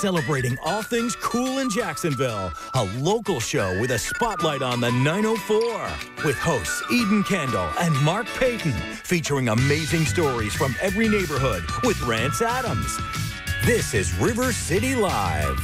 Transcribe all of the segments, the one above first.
celebrating all things cool in Jacksonville. A local show with a spotlight on the 904. With hosts Eden Kendall and Mark Payton. Featuring amazing stories from every neighborhood with Rance Adams. This is River City Live.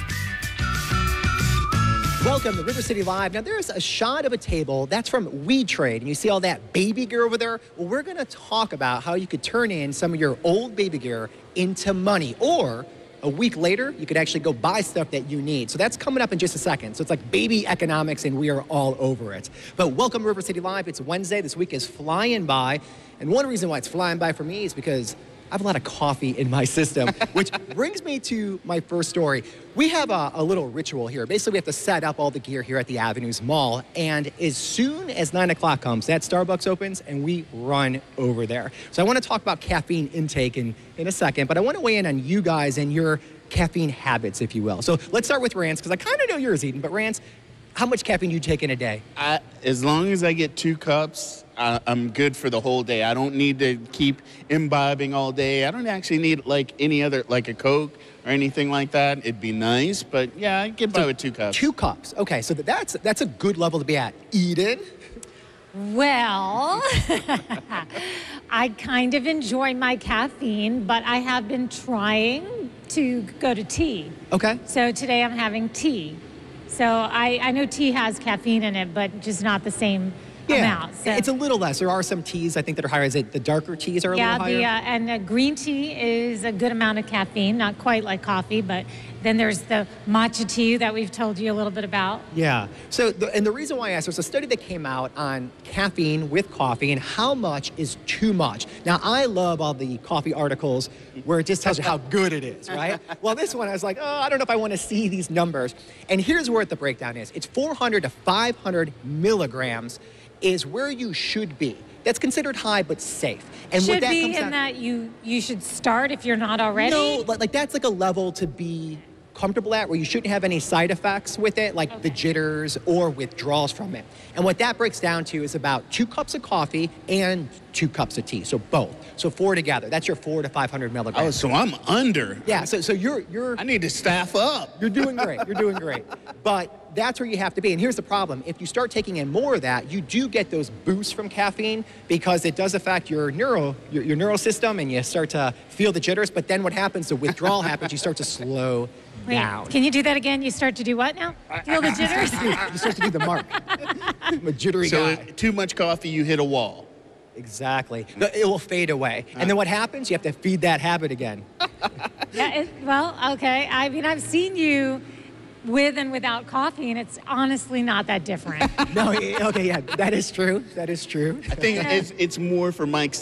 Welcome to River City Live. Now, there's a shot of a table that's from We Trade, and you see all that baby gear over there? Well, we're going to talk about how you could turn in some of your old baby gear into money, or a week later, you could actually go buy stuff that you need. So that's coming up in just a second. So it's like baby economics, and we are all over it. But welcome to River City Live. It's Wednesday. This week is flying by, and one reason why it's flying by for me is because I have a lot of coffee in my system, which brings me to my first story. We have a little ritual here. Basically, we have to set up all the gear here at the Avenues Mall, and as soon as 9 o'clock comes, that Starbucks opens, and we run over there. So I want to talk about caffeine intake in a second, but I want to weigh in on you guys and your caffeine habits, if you will. So let's start with Rance, because I kind of know yours, Eden, but Rance, how much caffeine do you take in a day? As long as I get 2 cups, I'm good for the whole day. I don't need to keep imbibing all day. I don't actually need like any other, like a Coke or anything like that. It'd be nice, but yeah, I get by with 2 cups. 2 cups. Okay, so that's a good level to be at. Eden? Well, I kind of enjoy my caffeine, but I have been trying to go to tea. Okay. So today I'm having tea. So I know tea has caffeine in it, but just not the same amount. So. It's a little less. There are some teas, I think, that are higher. Is it the darker teas are a little higher? Yeah, and green tea is a good amount of caffeine, not quite like coffee, but then there's the matcha tea that we've told you a little bit about. Yeah. So, the reason why I asked, there's a study that came out on caffeine with coffee and how much is too much. Now, I love all the coffee articles where it just tells you how good it is, right? Well, this one, I was like, I don't know if I want to see these numbers. And here's where the breakdown is. It's 400 to 500 milligrams is where you should be. That's considered high but safe. And should what that be comes in out, that you should start if you're not already? No, like that's like a level to be comfortable at where you shouldn't have any side effects with it, like the jitters or withdrawals from it. And what that breaks down to is about 2 cups of coffee and 2 cups of tea, so both. So 4 together. That's your 400 to 500 milligrams. Oh, so I'm under. Yeah, so you're I need to staff up. You're doing great. You're doing great. But that's where you have to be. And here's the problem. If you start taking in more of that, you do get those boosts from caffeine because it does affect your neural system and you start to feel the jitters. But then what happens, the withdrawal happens, you start to slow down. Can you do that again? You start to do what now? Feel the jitters? You start to do the mark. I'm a jittery guy. So too much coffee, you hit a wall. Exactly. It will fade away. And then what happens? You have to feed that habit again. Yeah, well, okay. I mean, I've seen you with and without coffee, and it's honestly not that different. No, okay, yeah, that is true. That is true. I think it's more for Mark's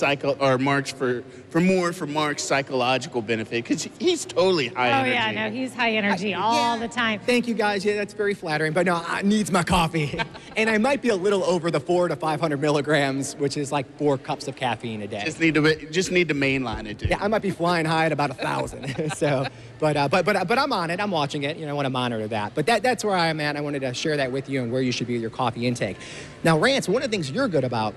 Mark's psychological benefit because he's totally high energy. Oh yeah, no, he's high energy all the time. Thank you guys. Yeah, that's very flattering. But no, I needs my coffee, and I might be a little over the 400 to 500 milligrams, which is like 4 cups of caffeine a day. Just need to mainline it, dude. Yeah, I might be flying high at about 1,000. So, but I'm on it. I'm watching it. You know, I want to monitor that. But that's where I'm at. I wanted to share that with you and where you should be with your coffee intake. Now, Rance, one of the things you're good about,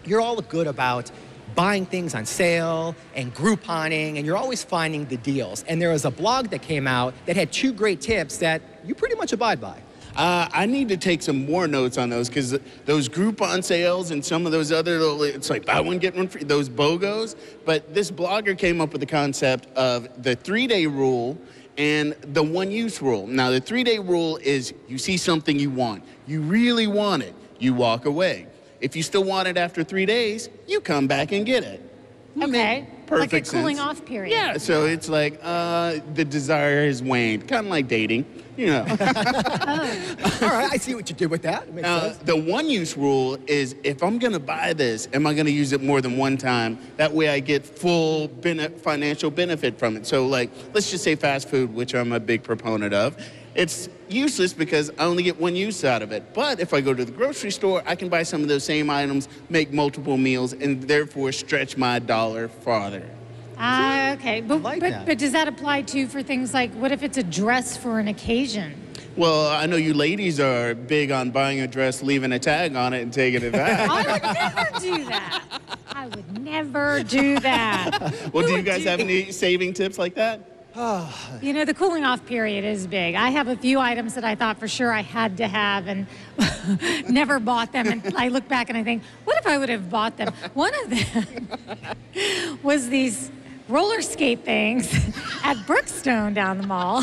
you're all good about buying things on sale and Grouponing, and you're always finding the deals. And there was a blog that came out that had 2 great tips that you pretty much abide by. I need to take some more notes on those because those Groupon sales and some of those other little, it's like buy one, get one free, those BOGOs. But this blogger came up with the concept of the 3-day rule and the 1-use rule. Now, the 3-day rule is you see something you want. You really want it. You walk away. If you still want it after 3 days, you come back and get it. Okay. Perfect like a cooling sense. off period. Yeah, so it's like the desire has waned, kind of like dating, you know. All right, I see what you did with that. It makes sense. The 1-use rule is if I'm going to buy this, am I going to use it more than one time? That way I get full financial benefit from it. So, like, let's just say fast food, which I'm a big proponent of. It's useless because I only get 1 use out of it. But if I go to the grocery store, I can buy some of those same items, make multiple meals, and therefore stretch my dollar farther. Okay. But does that apply to for things like, what if it's a dress for an occasion? Well, I know you ladies are big on buying a dress, leaving a tag on it, and taking it back. I would never do that. I would never do that. Well, do you guys have any saving tips like that? You know, the cooling off period is big. I have a few items that I thought for sure I had to have and never bought them. And I look back and I think, what if I would have bought them? One of them was these roller skate things at Brookstone down the mall.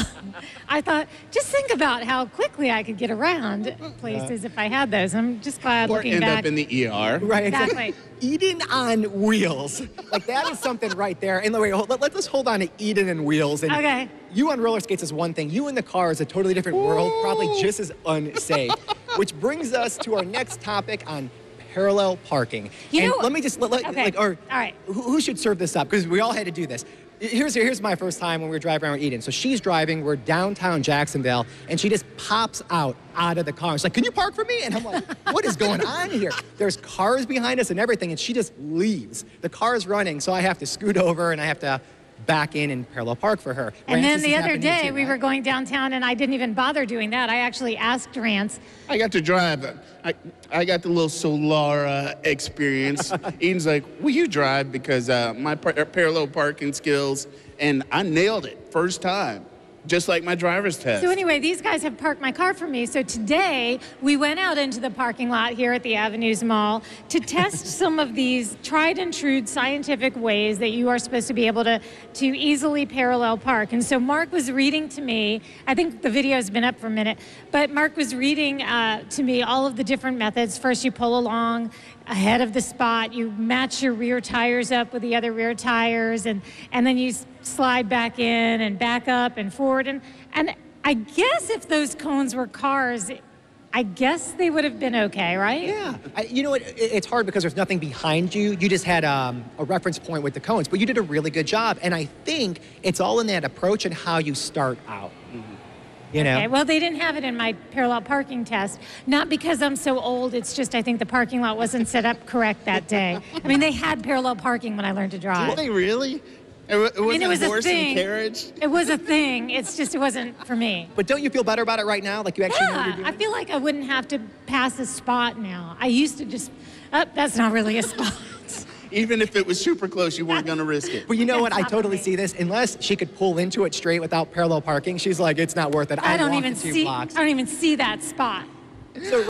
I thought, just think about how quickly I could get around places if I had those. I'm just glad Or looking end back. up in the ER. Right, Exactly. Eden on wheels. Like, that is something right there. And wait, let's hold on to Eden and wheels. And Okay. you on roller skates is one thing. You in the car is a totally different world, probably just as unsafe. Which brings us to our next topic on parallel parking. You and know- let me just, Okay. All right. Who should serve this up? Because we all had to do this. Here's my first time when we were driving around with Eden. So she's driving, we're downtown Jacksonville, and she just pops out of the car. She's like, can you park for me? And I'm like, what is going on here? There's cars behind us and everything, and she just leaves. The car's running, so I have to scoot over and I have to back in and parallel park for her. And Rance, then this the has other happened to you day, too, we right? were going downtown, and I didn't even bother doing that. I actually asked Rance. I got to drive. I got the little Solara experience. Eden's like, will you drive? Because my parallel parking skills, and I nailed it first time, just like my driver's test. So anyway, these guys have parked my car for me. So today, we went out into the parking lot here at the Avenues Mall to test some of these tried and true scientific ways that you are supposed to be able to easily parallel park. And so Mark was reading to me, I think the video has been up for a minute, but Mark was reading to me all of the different methods. First, you pull along ahead of the spot, you match your rear tires up with the other rear tires, and then you slide back in and back up and forward. And I guess if those cones were cars, I guess they would have been okay, right? Yeah. You know what? It's hard because there's nothing behind you. You just had a reference point with the cones, but you did a really good job. And I think it's all in that approach and how you start out. You know? Okay, well, they didn't have it in my parallel parking test. Not because I'm so old, it's just I think the parking lot wasn't set up correct that day. I mean, they had parallel parking when I learned to drive. Did they really? It wasn't it was a horse and thing. carriage? It was a thing. It's just it wasn't for me. But don't you feel better about it right now? Like you actually know what you're Yeah, doing? I feel like I wouldn't have to pass a spot now. I used to just, that's not really a spot. Even if it was super close, you weren't going to risk it. But you know what? It's I not for totally me. see this. Unless she could pull into it straight without parallel parking, she's like, it's not worth it. I don't walked even the 2 see. blocks. I don't even see that spot. So